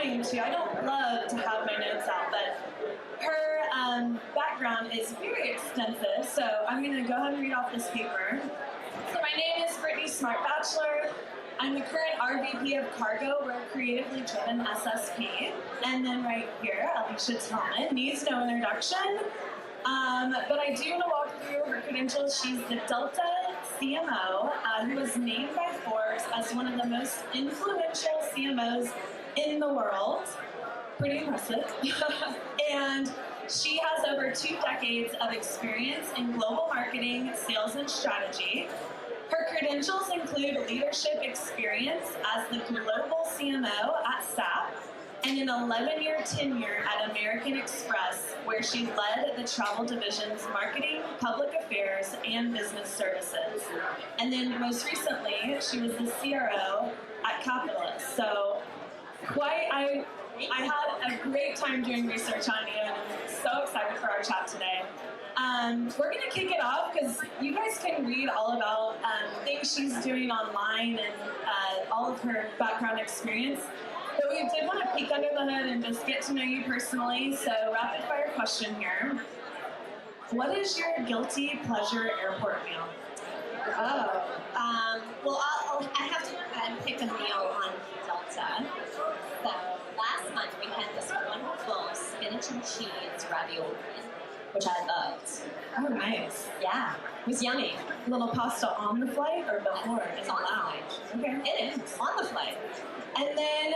trying to. I don't love to have my notes out, but her background is very extensive, so I'm going to go ahead and read off this paper. So my name is Brittany Smartt, Batchelor. I'm the current RVP of Kargo. We're a creatively driven SSP. And then right here, Alicia Tillman needs no introduction. But I do want to walk through her credentials. She's the Delta CMO, who was named by Forbes as one of the most influential CMOs in the world. Pretty impressive. And she has over 2 decades of experience in global marketing, sales, and strategy. Her credentials include leadership experience as the global CMO at SAP and an 11-year tenure at American Express, where she led the travel division's marketing, public affairs, and business services. And then most recently, she was the CRO at Capitalist. So I had a great time doing research on you, and I'm so excited for our chat today. We're going to kick it off because you guys can read all about things she's doing online and all of her background experience. But we did want to peek under the hood and just get to know you personally. So rapid fire question here. What is your guilty pleasure airport meal? Well, I have to pick a meal on Delta. So last month we had this wonderful spinach and cheese ravioli, which I loved. Oh, nice. Yeah, it was yummy. A little pasta on the flight or before? It's on the flight. Okay. It is on the flight. And then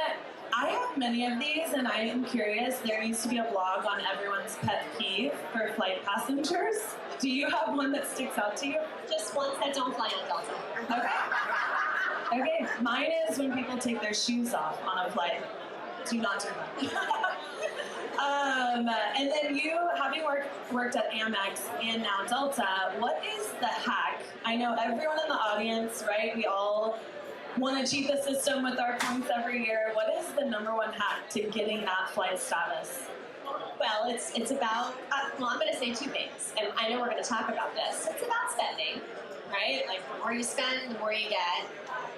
I have many of these, and I am curious. There needs to be a blog on everyone's pet peeve for flight passengers. Do you have one that sticks out to you? Just ones that don't fly on Delta. Okay. Okay. Mine is when people take their shoes off on a flight. Do not do that. And then you, having worked at Amex and now Delta, what is the hack? I know everyone in the audience, right? We all want to cheat the system with our points every year. What is the #1 hack to getting that flight status? Well, it's about, I'm going to say 2 things, and I know we're going to talk about this. It's about spending, right? Like, the more you spend, the more you get.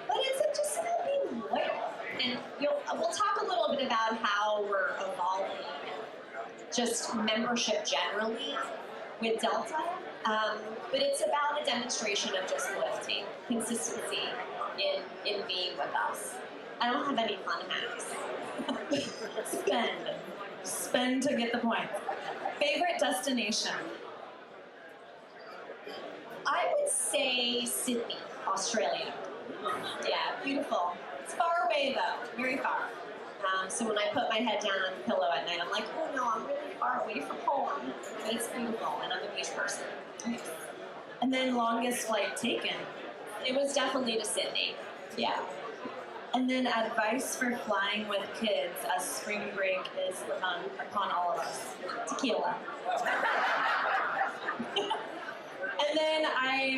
But it's just about being loyal. And we'll talk a little bit about how we're evolving just membership generally with Delta. But it's about a demonstration of just loyalty, consistency in being with us. I don't have any fun hacks. Spend to get the point. Favorite destination? I would say Sydney, Australia. Yeah, beautiful. It's far away though, very far. So when I put my head down on the pillow at night, I'm like, oh no, I'm really far away from home. But it's beautiful, and I'm a beach person. And then longest flight taken? It was definitely to Sydney. Yeah. And then advice for flying with kids as spring break is upon all of us. Tequila. And then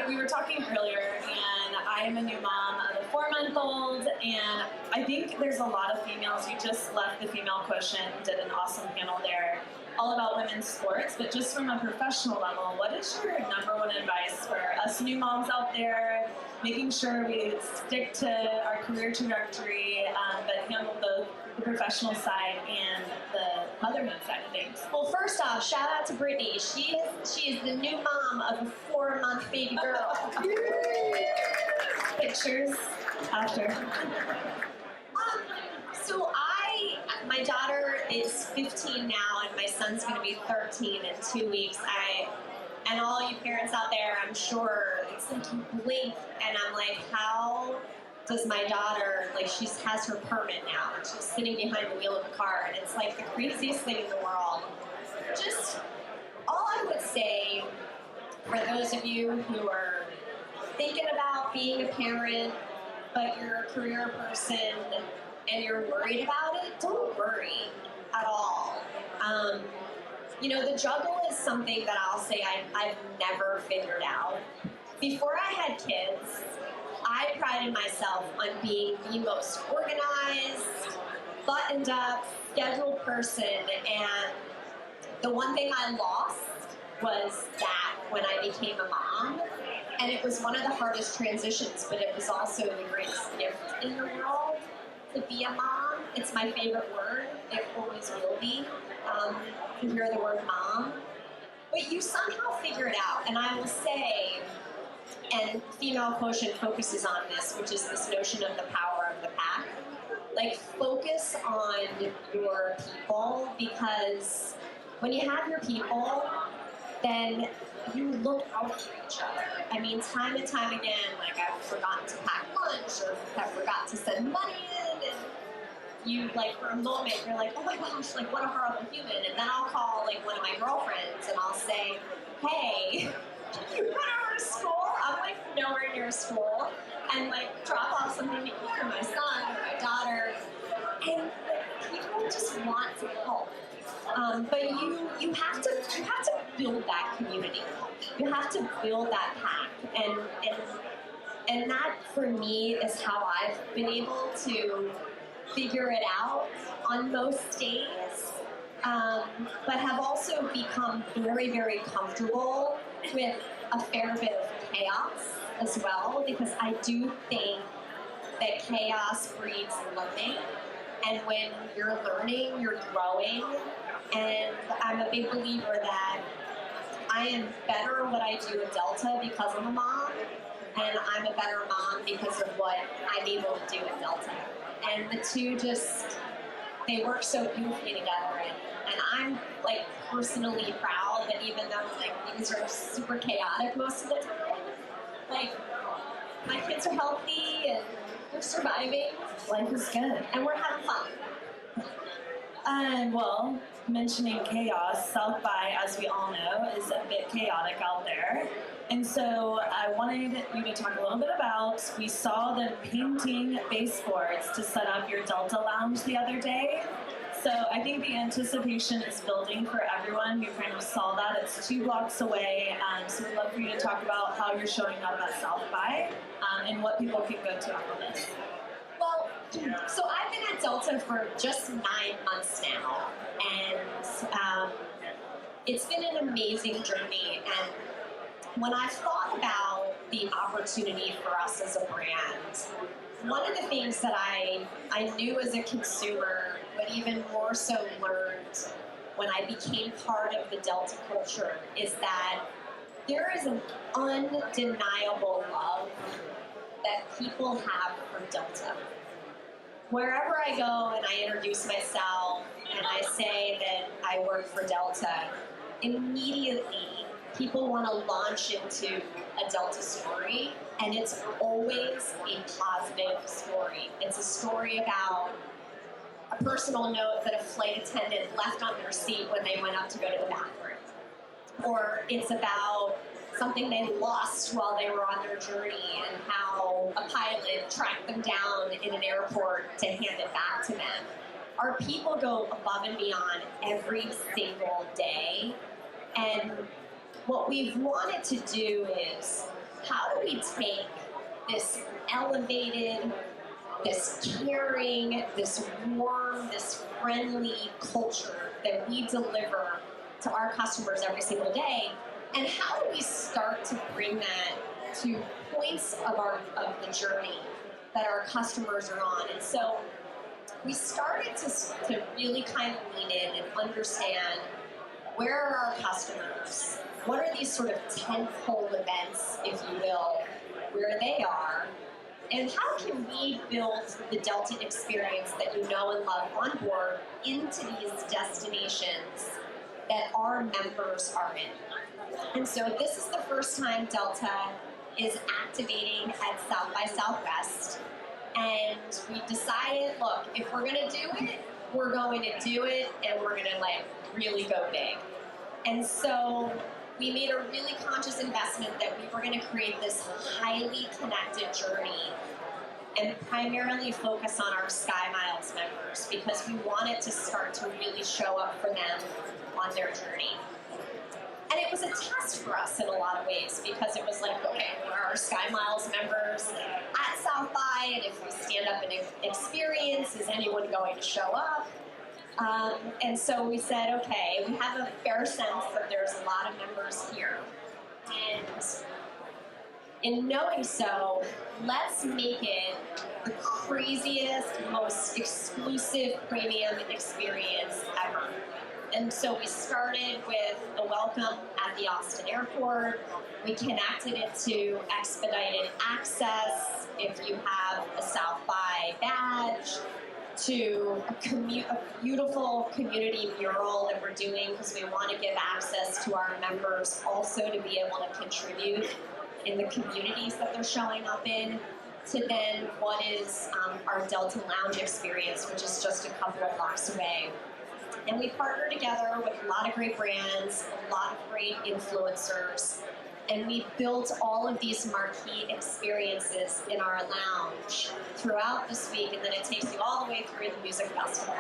we were talking earlier, and I am a new mom of a 4-month-old, and I think there's a lot of females. You just left the Female Quotient, did an awesome panel there, all about women's sports, but just from a professional level, what is your #1 advice for us new moms out there, making sure we stick to our career trajectory, but handle the professional side and the motherhood side of things? Well, first off, shout out to Brittany. She is the new mom of a 4-month baby girl. Pictures after. So my daughter is 15 now, and my son's going to be 13 in 2 weeks. And all you parents out there, I'm sure, it's like you blink, and I'm like, how does my daughter, like, she has her permit now, and she's sitting behind the wheel of a car, and it's like the craziest thing in the world. Just, all I would say, for those of you who are thinking about being a parent, but you're a career person, and you're worried about it, don't worry at all. The juggle is something that I'll say I've never figured out. Before I had kids, I prided myself on being the most organized, buttoned up, scheduled person, and the one thing I lost was that when I became a mom. And it was one of the hardest transitions, but it was also the greatest gift in the world. to be a mom. It's my favorite word. It always will be. You hear the word mom. But you somehow figure it out. And I will say, and Female Quotient focuses on this, which is this notion of the power of the pack. Like, focus on your people, because when you have your people, then you look out for each other. I mean, time and time again, like, I've forgotten to pack lunch, or I forgot to send money in, and you, like, for a moment, you're like, oh my gosh, like, what a horrible human. And then I'll call, like, one of my girlfriends, and I'll say, hey, you run over to school? I'm, like, nowhere near school. And, like, drop off something to eat for my son or my daughter. And, like, people just want to help. But you have to build that community. You have to build that pack. And that, for me, is how I've been able to figure it out on most days, but have also become very, very comfortable with a fair bit of chaos as well, because I do think that chaos breeds learning, and when you're learning, you're growing, and I'm a big believer that I am better at what I do at Delta because I'm a mom, and I'm a better mom because of what I'm able to do at Delta. And the two just, they work so beautifully together. And I'm, like, personally proud that even though, like, things are super chaotic most of the time, like, my kids are healthy and they're surviving. Life is good. And we're having fun. Well, mentioning chaos, South by, as we all know, is a bit chaotic out there. And so I wanted you to talk a little bit about, we saw the painting baseboards to set up your Delta Lounge the other day. So I think the anticipation is building for everyone. You kind of saw that. It's 2 blocks away. So we'd love for you to talk about how you're showing up at South by and what people can go to after this. Well, so I've been at Delta for just 9 months now, and it's been an amazing journey. And when I thought about the opportunity for us as a brand, one of the things that I knew as a consumer, but even more so learned when I became part of the Delta culture, is that there is an undeniable love that people have for Delta. Wherever I go and I introduce myself and I say that I work for Delta, immediately people want to launch into a Delta story, and it's always a positive story. It's a story about a personal note that a flight attendant left on their seat when they went up to go to the bathroom. Or it's about something they lost while they were on their journey and how a pilot tracked them down in an airport to hand it back to them. Our people go above and beyond every single day, and what we've wanted to do is, how do we take this elevated, this caring, this warm, this friendly culture that we deliver to our customers every single day, and how do we start to bring that to points of the journey that our customers are on? And so we started to really kind of lean in and understand, where are our customers? What are these sort of tentpole events, if you will, where they are? And how can we build the Delta experience that you know and love on board into these destinations that our members are in? And so this is the first time Delta is activating at South by Southwest. And we decided, look, if we're going to do it, we're going to do it, and we're going to, like, really go big. And so we made a really conscious investment that we were going to create this highly connected journey and primarily focus on our Sky Miles members, because we wanted to start to really show up for them on their journey. And it was a test for us in a lot of ways, because it was like, okay, are our Sky Miles members at South by, and if we stand up and experience, is anyone going to show up? And so we said, okay, we have a fair sense that there's a lot of members here. And in knowing so, let's make it the craziest, most exclusive premium experience ever. And so we started with a welcome at the Austin airport. We connected it to expedited access if you have a South by badge, to a beautiful community mural that we're doing because we want to give access to our members also to be able to contribute in the communities that they're showing up in, to then what is our Delta Lounge experience, which is just a couple of blocks away. And we partner together with a lot of great brands, a lot of great influencers, and we built all of these marquee experiences in our lounge throughout this week, and then it takes you all the way through the music festival.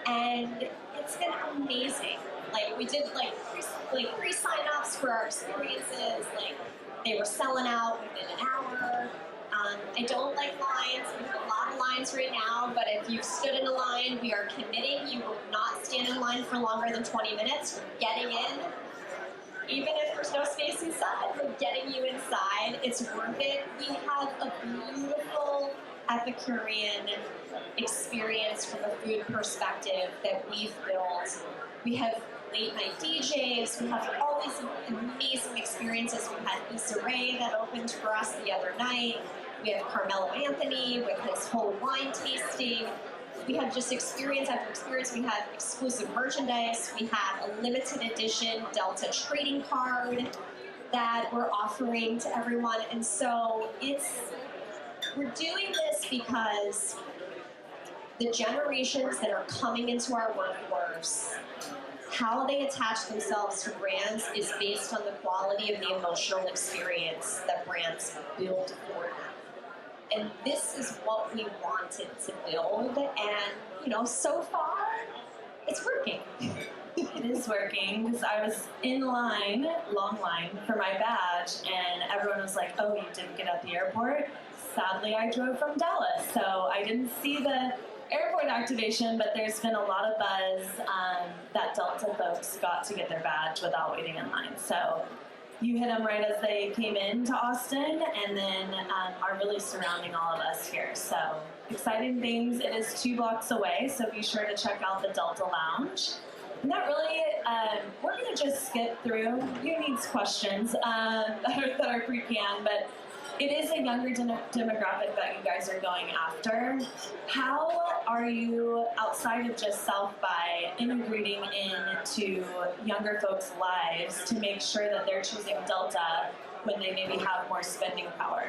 And it's been amazing. Like, we did free sign-ups for our experiences. Like, they were selling out within an hour. I don't like lines. We have a lot of lines right now, but if you've stood in a line, we are committing. You will not stand in line for longer than 20 minutes. You're getting in. Even if there's no space inside, we're getting you inside. It's worth it. We have a beautiful Epicurean experience from a food perspective that we've built. We have late night DJs. We have all these amazing experiences. We had Issa Rae that opened for us the other night. We have Carmelo Anthony with his whole wine tasting. We have just experience after experience. We have exclusive merchandise. We have a limited edition Delta trading card that we're offering to everyone. And so we're doing this because the generations that are coming into our workforce, how they attach themselves to brands is based on the quality of the emotional experience that brands build for them. And this is what we wanted to build, and so far, it's working. It is working, because I was in line, long line, for my badge, and everyone was like, oh, you didn't get at the airport? Sadly, I drove from Dallas, so I didn't see the airport activation, but there's been a lot of buzz that Delta folks got to get their badge without waiting in line. So you hit them right as they came into Austin, and then are really surrounding all of us here. So exciting things. It is 2 blocks away, so be sure to check out the Delta Lounge. And that really, we're going to just skip through your needs questions that are pre-canned, but it is a younger demographic that you guys are going after. How are you, outside of just South by, integrating into younger folks' lives to make sure that they're choosing Delta when they maybe have more spending power?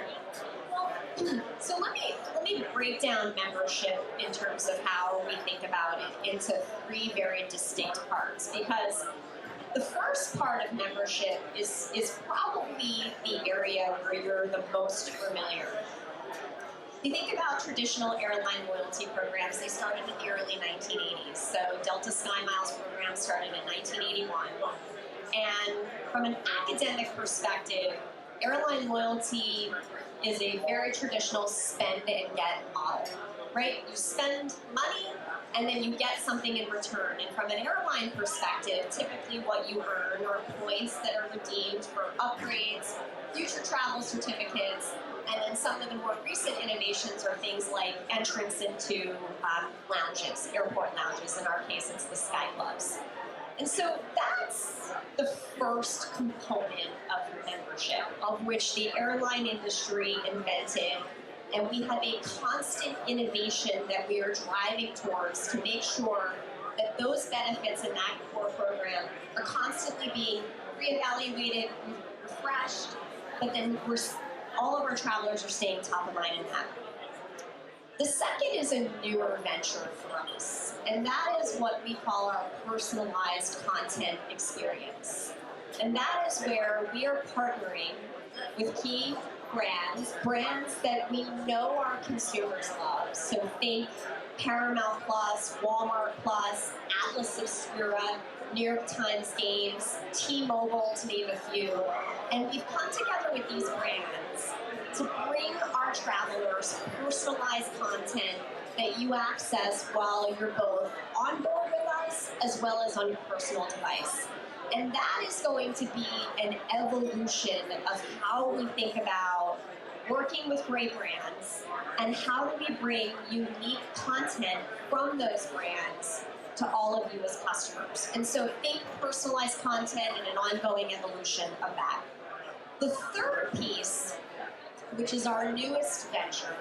So let me break down membership in terms of how we think about it into 3 very distinct parts, because the first part of membership is probably the area where you're the most familiar. If you think about traditional airline loyalty programs, they started in the early 1980s. So Delta Sky Miles program started in 1981. And from an academic perspective, airline loyalty is a very traditional spend and get model, right? You spend money and then you get something in return. And from an airline perspective, typically what you earn are points that are redeemed for upgrades, future travel certificates, and then some of the more recent innovations are things like entrance into lounges, airport lounges. In our case, it's the Sky Clubs. And so that's the first component of your membership, of which the airline industry invented. And we have a constant innovation that we are driving towards to make sure that those benefits in that core program are constantly being reevaluated, refreshed, but then all of our travelers are staying top of mind in that. The second is a newer venture for us, and that is what we call our personalized content experience. And that is where we are partnering with key brands that we know our consumers love. So think Paramount Plus, Walmart Plus, Atlas Obscura, New York Times Games, T-Mobile, to name a few. And we've come together with these brands to bring our travelers personalized content that you access while you're both on board with us as well as on your personal device. And that is going to be an evolution of how we think about working with great brands, and how do we bring unique content from those brands to all of you as customers. And so think personalized content and an ongoing evolution of that. The third piece, which is our newest venture,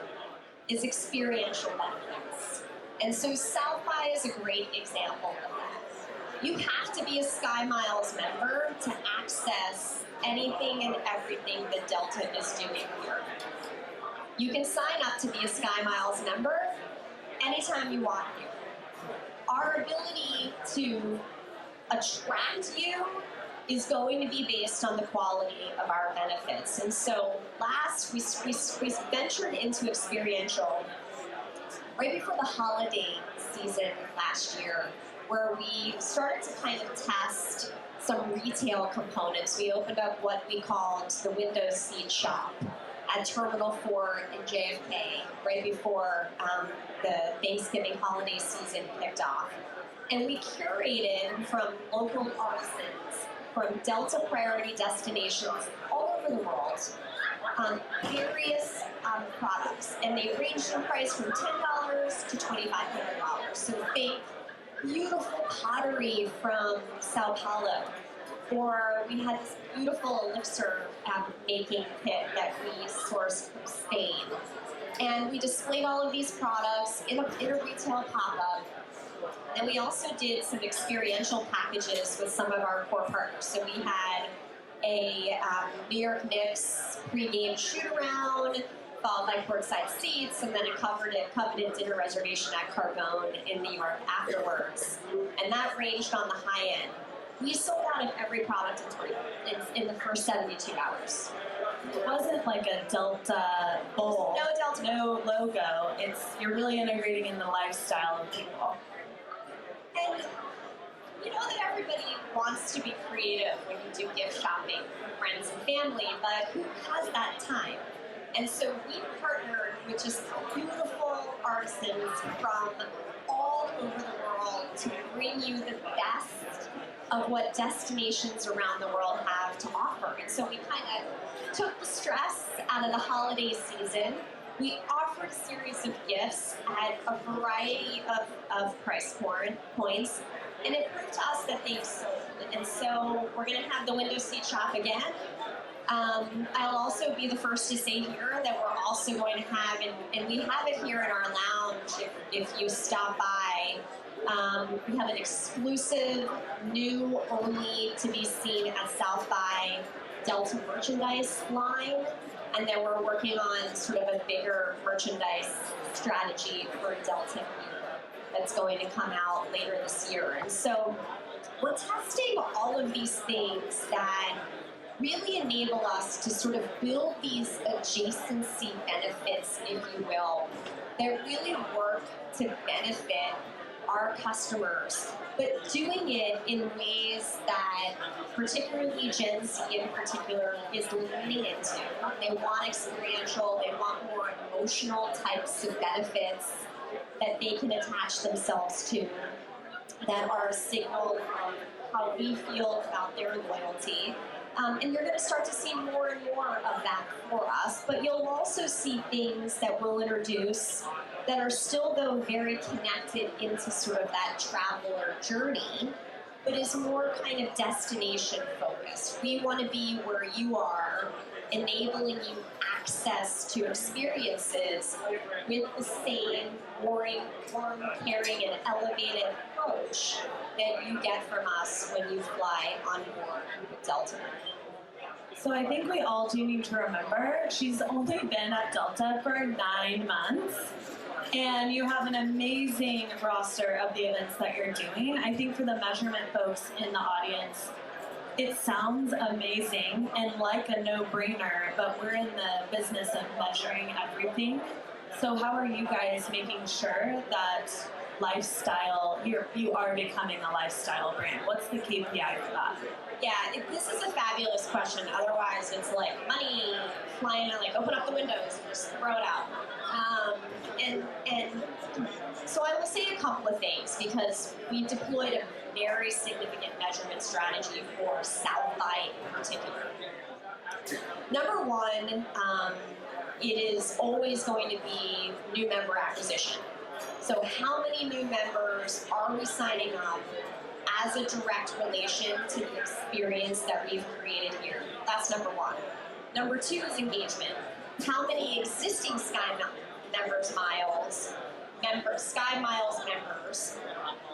is experiential benefits. And so South by is a great example of that. You have to be a SkyMiles member to access anything and everything that Delta is doing here. You can sign up to be a SkyMiles member anytime you want to. Our ability to attract you is going to be based on the quality of our benefits. And so we ventured into experiential right before the holiday season last year, where we started to kind of test some retail components. We opened up what we called the window seat shop at Terminal 4 in JFK, right before the Thanksgiving holiday season kicked off. And we curated from local artisans, from Delta priority destinations all over the world, various products. And they ranged in price from $10 to $2,500. So think beautiful pottery from Sao Paulo, or we had this beautiful elixir making kit that we sourced from Spain. And we displayed all of these products in a retail pop-up. And we also did some experiential packages with some of our core partners. So we had a New York Knicks pregame shoot-around, followed by courtside seats, and then a coveted dinner reservation at Kargo in New York afterwards. And that ranged on the high end. We sold out of every product in the first 72 hours. It wasn't like a Delta bowl. No Delta. No logo. You're really integrating in the lifestyle of people. And you know that everybody wants to be creative when you do gift shopping for friends and family, but who has that time? And so we partnered with just beautiful artisans from all over the world to bring you the best of what destinations around the world have to offer. And so we kind of took the stress out of the holiday season. We offered a series of gifts at a variety of price points, and it proved to us that they've sold. And so we're going to have the window seat shop again. I'll also be the first to say here that we're also going to have, and we have it here in our lounge if you stop by, we have an exclusive, new, only to be seen at South by Delta merchandise line, and then we're working on sort of a bigger merchandise strategy for Delta here that's going to come out later this year. And so we're testing all of these things that really enable us to sort of build these adjacency benefits, if you will, that really work to benefit our customers, but doing it in ways that particularly Gen Z in particular is leaning into. They want experiential, they want more emotional types of benefits that they can attach themselves to that are a signal of how we feel about their loyalty. And you're going to start to see more and more of that for us, but you'll also see things that we'll introduce that are still, though, very connected into sort of that traveler journey, but is more kind of destination focused. We want to be where you are, enabling you access to experiences with the same warm, caring, and elevated approach that you get from us when you fly on board Delta. So I think we all do need to remember she's only been at Delta for 9 months, and you have an amazing roster of the events that you're doing. I think for the measurement folks in the audience, it sounds amazing and like a no-brainer, but we're in the business of measuring everything. So how are you guys making sure that lifestyle, you are becoming a lifestyle brand? What's the KPI for that? Yeah, this is a fabulous question. Otherwise, it's like money flying and like open up the windows and just throw it out. And so I will say a couple of things, because we deployed a very significant measurement strategy for South by in particular. Number one, it is always going to be new member acquisition. So how many new members are we signing up as a direct relation to the experience that we've created here? That's number one. Number two is engagement. How many existing Sky Miles members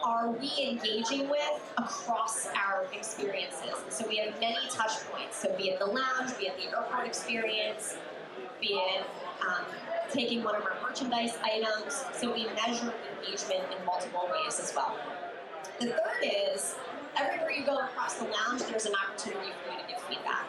are we engaging with across our experiences? So we have many touch points. So be it the lounge, be it the airport experience, be it taking one of our merchandise items. So we measure engagement in multiple ways as well. The third is, everywhere you go across the lounge, there's an opportunity for you to give feedback.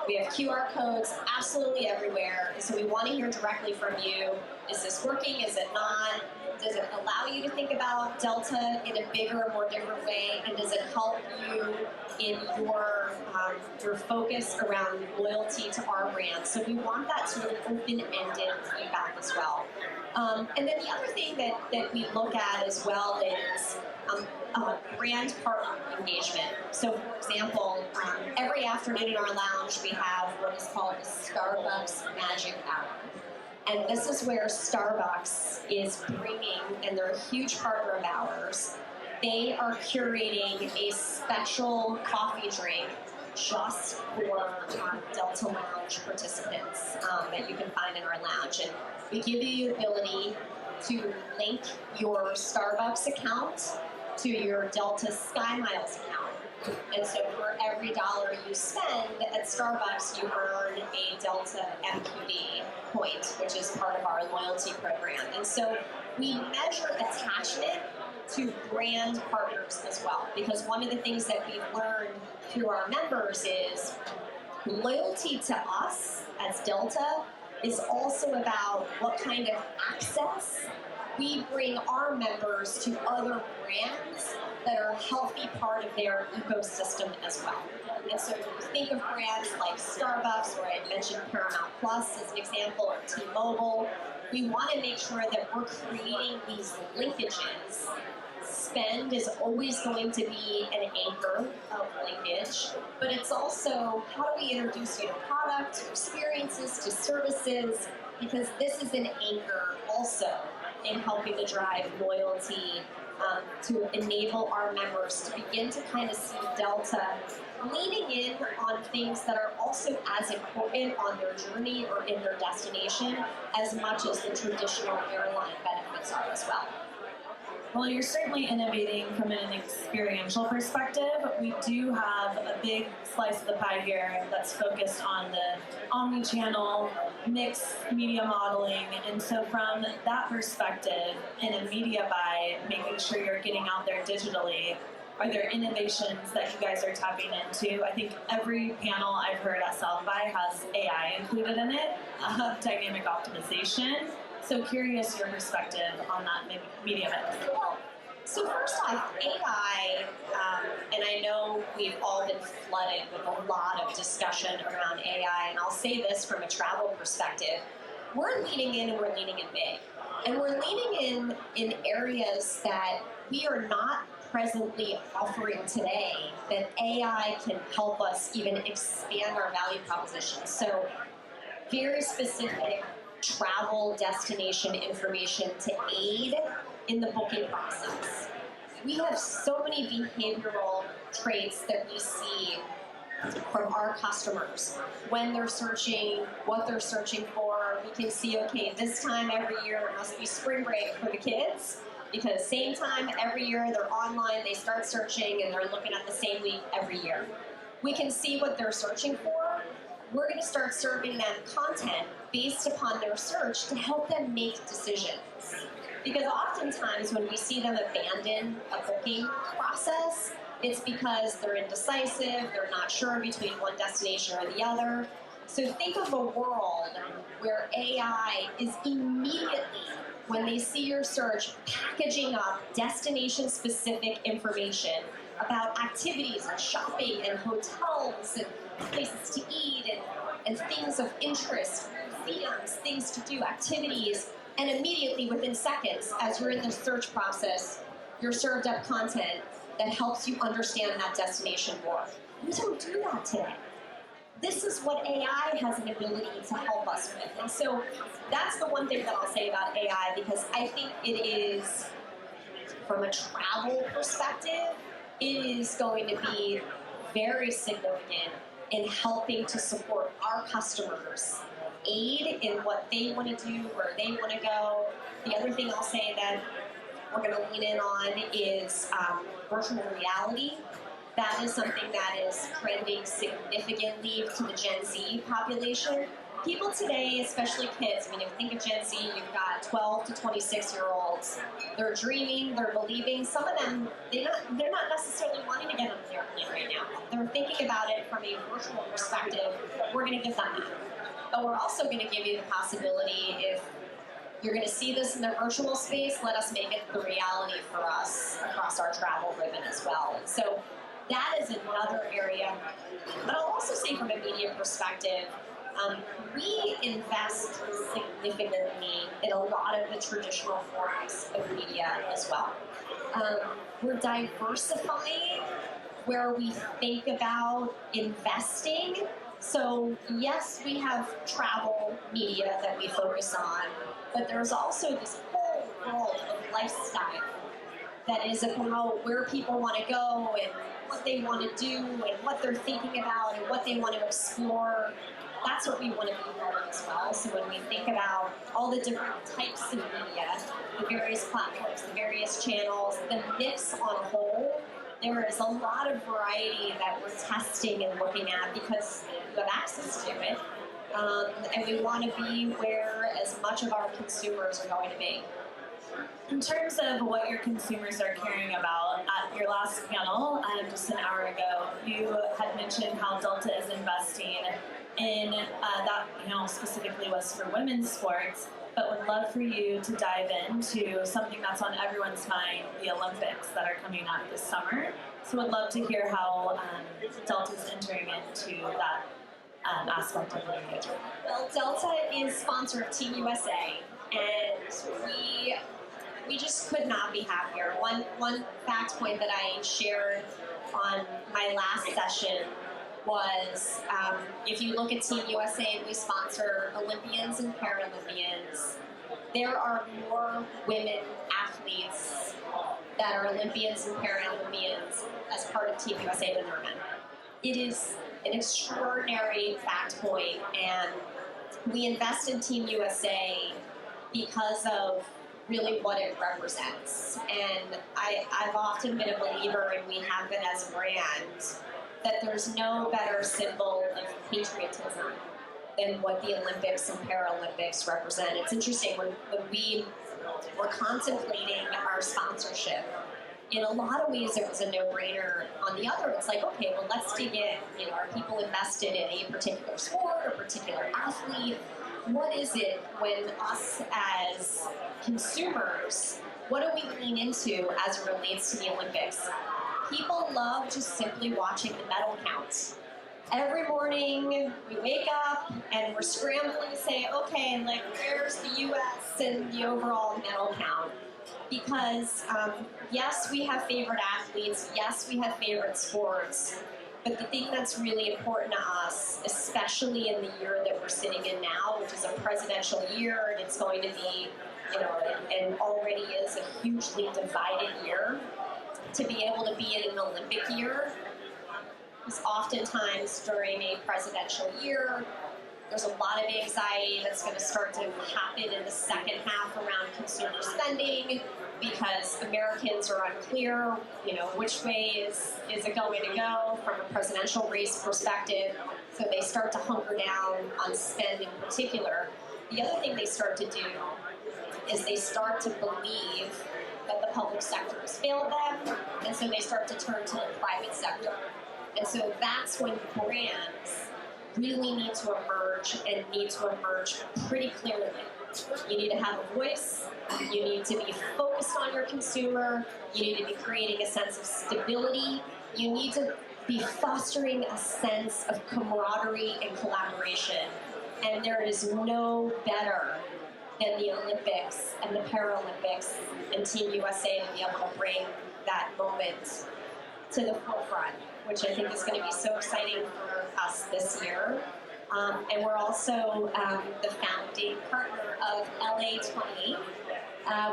We have QR codes absolutely everywhere, and so we want to hear directly from you. Is this working? Is it not? Does it allow you to think about Delta in a bigger, more different way? And does it help you in your focus around loyalty to our brand? So we want that sort of open-ended feedback as well. And then the other thing that we look at as well is brand partner engagement. So, for example, every afternoon in our lounge we have what is called the Starbucks Magic Hour. And this is where Starbucks is bringing, and they're a huge partner of ours, they are curating a special coffee drink just for Delta Lounge participants that you can find in our lounge. And we give you the ability to link your Starbucks account to your Delta Sky Miles account. And so for every dollar you spend at Starbucks, you earn a Delta MQD point, which is part of our loyalty program. And so we measure attachment to brand partners as well, because one of the things that we've learned through our members is loyalty to us as Delta is also about what kind of access we bring our members to other brands that are a healthy part of their ecosystem as well. And so if you think of brands like Starbucks, or I mentioned Paramount Plus as an example, or T-Mobile, we want to make sure that we're creating these linkages. Spend is always going to be an anchor of linkage, but it's also how do we introduce you to products, to experiences, to services, because this is an anchor also in helping to drive loyalty, to enable our members to begin to kind of see Delta leaning in on things that are also as important on their journey or in their destination as much as the traditional airline benefits are as well. Well, you're certainly innovating from an experiential perspective. We do have a big slice of the pie here that's focused on the omni-channel, mixed media modeling. And so from that perspective, in a media buy, making sure you're getting out there digitally, are there innovations that you guys are tapping into? I think every panel I've heard at South by has AI included in it, dynamic optimization. So curious your perspective on that media mix. Well, so first off, AI, and I know we've all been flooded with a lot of discussion around AI, and I'll say this from a travel perspective, we're leaning in and we're leaning in big. And we're leaning in areas that we are not presently offering today that AI can help us even expand our value proposition. So very specific travel destination information to aid in the booking process. We have so many behavioral traits that we see from our customers when they're searching, what they're searching for. We can see, okay, this time every year it must be spring break for the kids, because same time every year they're online, they start searching and they're looking at the same week every year. We can see what they're searching for. We're going to start serving them content based upon their search to help them make decisions. Because oftentimes when we see them abandon a booking process, it's because they're indecisive, they're not sure between one destination or the other. So think of a world where AI is immediately, when they see your search, packaging up destination-specific information about activities and shopping and hotels and places to eat and things of interest, museums, things to do, activities, and immediately within seconds, as you're in the search process, you're served up content that helps you understand that destination more. We don't do that today. this is what AI has an ability to help us with. And so that's the one thing that I'll say about AI, because I think it is, from a travel perspective, it is going to be very significant in helping to support our customers, aid in what they want to do, where they want to go. The other thing I'll say that we're going to lean in on is virtual reality. That is something that is trending significantly to the Gen Z population. People today, especially kids, I mean, if you think of Gen Z, you've got 12 to 26-year-olds. They're dreaming, they're believing. Some of them, they're not necessarily wanting to get on the airplane right now. They're thinking about it from a virtual perspective. We're going to give them that. But we're also going to give you the possibility, if you're going to see this in the virtual space, let us make it the reality for us across our travel ribbon as well. And so that is another area. But I'll also say, from a media perspective, we invest significantly in a lot of the traditional forms of media as well. We're diversifying where we think about investing. So yes, we have travel media that we focus on, but there's also this whole world of lifestyle that is about where people want to go and what they want to do and what they're thinking about and what they want to explore. That's what we want to be part of as well. So when we think about all the different types of media, the various platforms, the various channels, the mix on a whole, there is a lot of variety that we're testing and looking at because you have access to it. And we want to be where as much of our consumers are going to be. In terms of what your consumers are caring about, at your last panel, just an hour ago, you had mentioned how Delta is investing in that panel specifically was for women's sports, but would love for you to dive into something that's on everyone's mind, the Olympics that are coming up this summer. So would love to hear how Delta's entering into that aspect of the engagement. Well, Delta is sponsor of Team USA, and we just could not be happier. One fact point that I shared on my last session was, if you look at Team USA, we sponsor Olympians and Paralympians. There are more women athletes that are Olympians and Paralympians as part of Team USA than there are men. It is an extraordinary fact point, and we invest in Team USA because of really what it represents. And I've often been a believer, and we have been as a brand, that there's no better symbol of patriotism than what the Olympics and Paralympics represent. It's interesting, when we were contemplating our sponsorship, in a lot of ways it was a no-brainer. On the other, it's like, okay, well, let's dig in. You know, are people invested in a particular sport or particular athlete? What is it when us as consumers, what do we lean into as it relates to the Olympics? People love just simply watching the medal counts. Every morning we wake up and we're scrambling to say, okay, like, where's the U.S. and the overall medal count? Because yes, we have favorite athletes, yes, we have favorite sports, but the thing that's really important to us, especially in the year that we're sitting in now, which is a presidential year, and it's going to be, you know, and already is a hugely divided year, to be able to be in an Olympic year, because oftentimes during a presidential year, there's a lot of anxiety that's going to start to happen in the second half around consumer spending, because Americans are unclear, you know, which way is it going to go from a presidential race perspective. So they start to hunker down on spend in particular. The other thing they start to do is they start to believe that the public sector has failed them, and so they start to turn to the private sector. And so that's when brands really need to emerge, and need to emerge pretty clearly. You need to have a voice, you need to be focused on your consumer, you need to be creating a sense of stability, you need to be fostering a sense of camaraderie and collaboration. And there is no better than the Olympics and the Paralympics and Team USA to be able to bring that moment to the forefront, which I think is going to be so exciting for us this year. And we're also the founding partner of LA28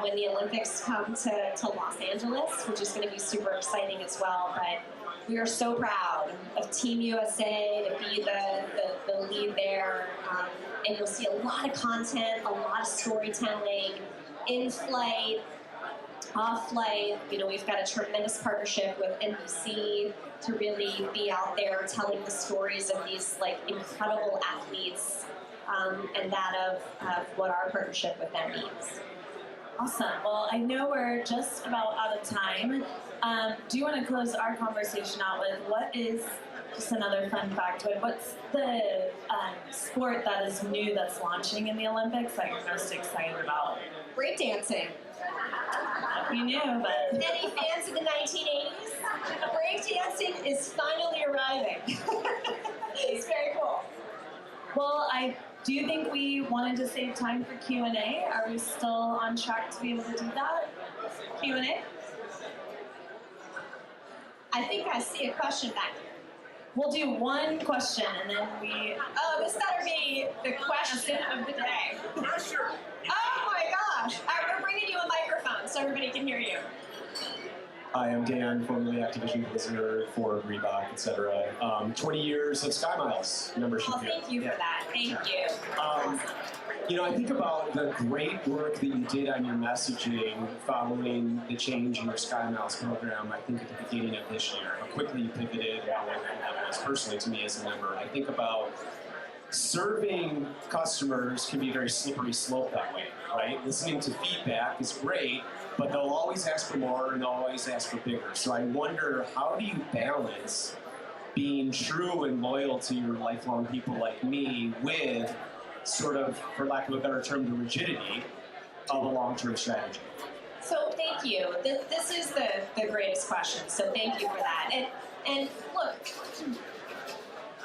when the Olympics come to Los Angeles, which is going to be super exciting as well. But we are so proud of Team USA to be the lead there. And you'll see a lot of content, a lot of storytelling, in-flight, off-flight. You know, we've got a tremendous partnership with NBC to really be out there telling the stories of these like incredible athletes and that of what our partnership with them means. Awesome. Well, I know we're just about out of time. Do you want to close our conversation out with what is, just another fun factoid, what's the sport that is new that's launching in the Olympics that you're most excited about? Breakdancing. We knew, but... Many fans of the 1980s, breakdancing is finally arriving. It's very cool. Well, I do think we wanted to save time for Q&A. Are we still on track to be able to do that? Q&A? I think I see a question back here. We'll do one question and then we... Oh, this better be the question of the day. Pressure! Oh my gosh! All right, we're bringing you a microphone so everybody can hear you. Hi, I'm Dan, formerly Activision Blizzard, Ford, Reebok, etc. 20 years of Sky Miles membership Well, here. thank you for that. Thank you. You know, I think about the great work that you did on your messaging following the change in your Sky Miles program, I think at the beginning of this year. How quickly you pivoted, how important that was personally to me as a member. I think about serving customers can be a very slippery slope that way, right? Listening to feedback is great, but they'll always ask for more and they'll always ask for bigger. So I wonder, how do you balance being true and loyal to your lifelong people like me with sort of, for lack of a better term, the rigidity of a long-term strategy? So thank you. This is the greatest question, so thank you for that. And look,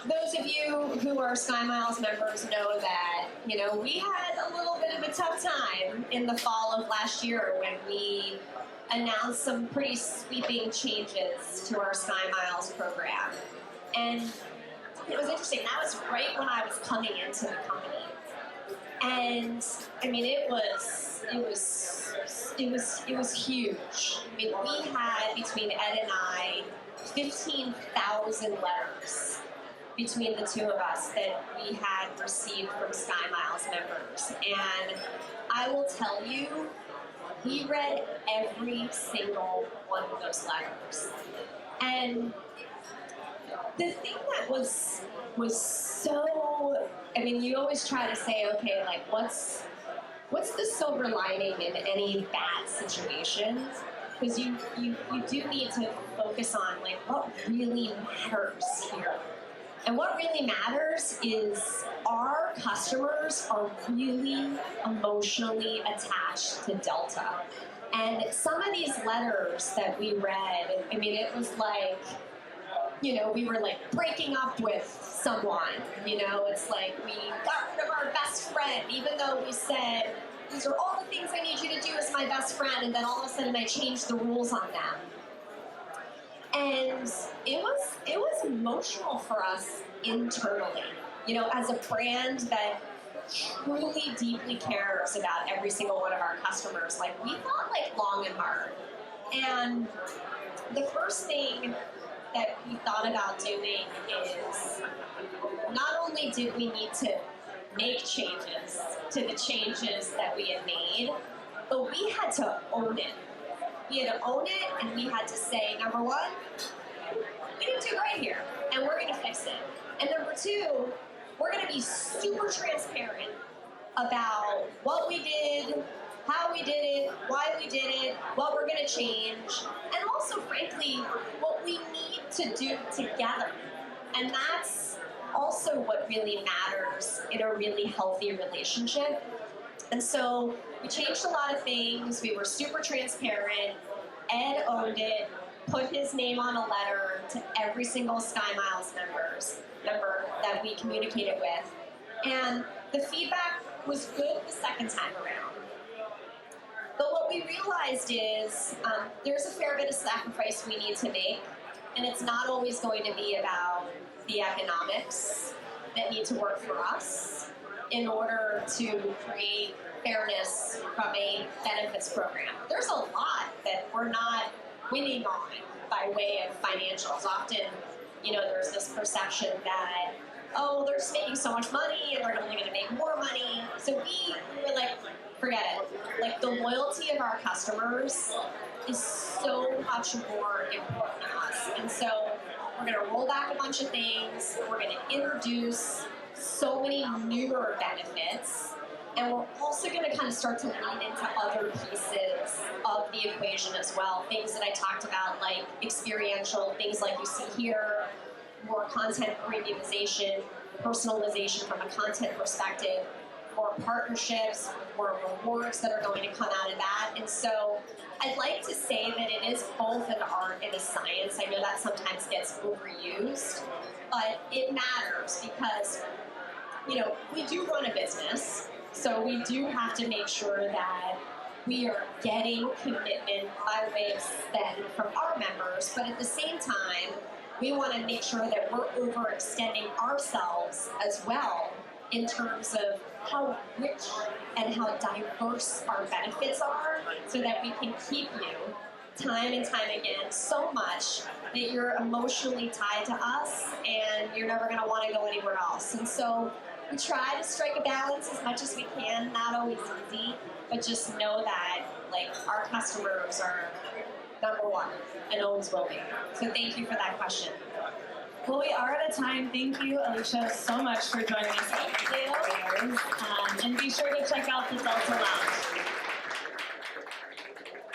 those of you who are Sky Miles members know that, you know, we had a little bit of a tough time in the fall of last year when we announced some pretty sweeping changes to our Sky Miles program. And it was interesting. That was right when I was coming into the company. And I mean, it was huge. I mean, we had, between Ed and I, 15,000 letters between the two of us that we had received from Sky Miles members. And I will tell you, we read every single one of those letters. And the thing that was so, I mean, you always try to say, okay, like, what's the silver lining in any bad situation? Because you do need to focus on, like, what really matters here. And what really matters is our customers are really emotionally attached to Delta. And some of these letters that we read, I mean, it was like, you know, we were like breaking up with someone. You know, it's like we got rid of our best friend, even though we said, these are all the things I need you to do as my best friend, and then all of a sudden I changed the rules on them. And it was emotional for us internally, you know, as a brand that truly deeply cares about every single one of our customers. Like, we thought like long and hard. And the first thing that we thought about doing is, not only did we need to make changes to the changes that we had made, but we had to own it. We had to own it, and we had to say, number one, we didn't do right here, and we're going to fix it. And number two, we're going to be super transparent about what we did, how we did it, why we did it, what we're going to change, and also, frankly, what we need to do together. And that's also what really matters in a really healthy relationship. And so we changed a lot of things. We were super transparent. Ed owned it, put his name on a letter to every single Sky Miles member that we communicated with. And the feedback was good the second time around. But what we realized is there's a fair bit of sacrifice we need to make, and it's not always going to be about the economics that need to work for us in order to create fairness from a benefits program. There's a lot that we're not winning on by way of financials. Often, there's this perception that, oh, they're just making so much money and they're only going to make more money. So we were like, forget it. Like, the loyalty of our customers is so much more important to us. And so we're going to roll back a bunch of things. We're going to introduce so many newer benefits. And we're also going to kind of start to lean into other pieces of the equation as well. Things that I talked about, like experiential, things like you see here, more content premiumization, personalization from a content perspective, more partnerships, more rewards that are going to come out of that. And so I'd like to say that it is both an art and a science. I know that sometimes gets overused, but it matters because, we do run a business. So we do have to make sure that we are getting commitment by way of spend from our members, but at the same time, we want to make sure that we're overextending ourselves as well in terms of how rich and how diverse our benefits are, so that we can keep you time and time again so much that you're emotionally tied to us and you're never going to want to go anywhere else. And so we try to strike a balance as much as we can, not always easy, but just know that our customers are number one and always will be. So thank you for that question. Well, we are out of time. Thank you, Alicia, so much for joining us. Thank you. And be sure to check out the Delta Lounge.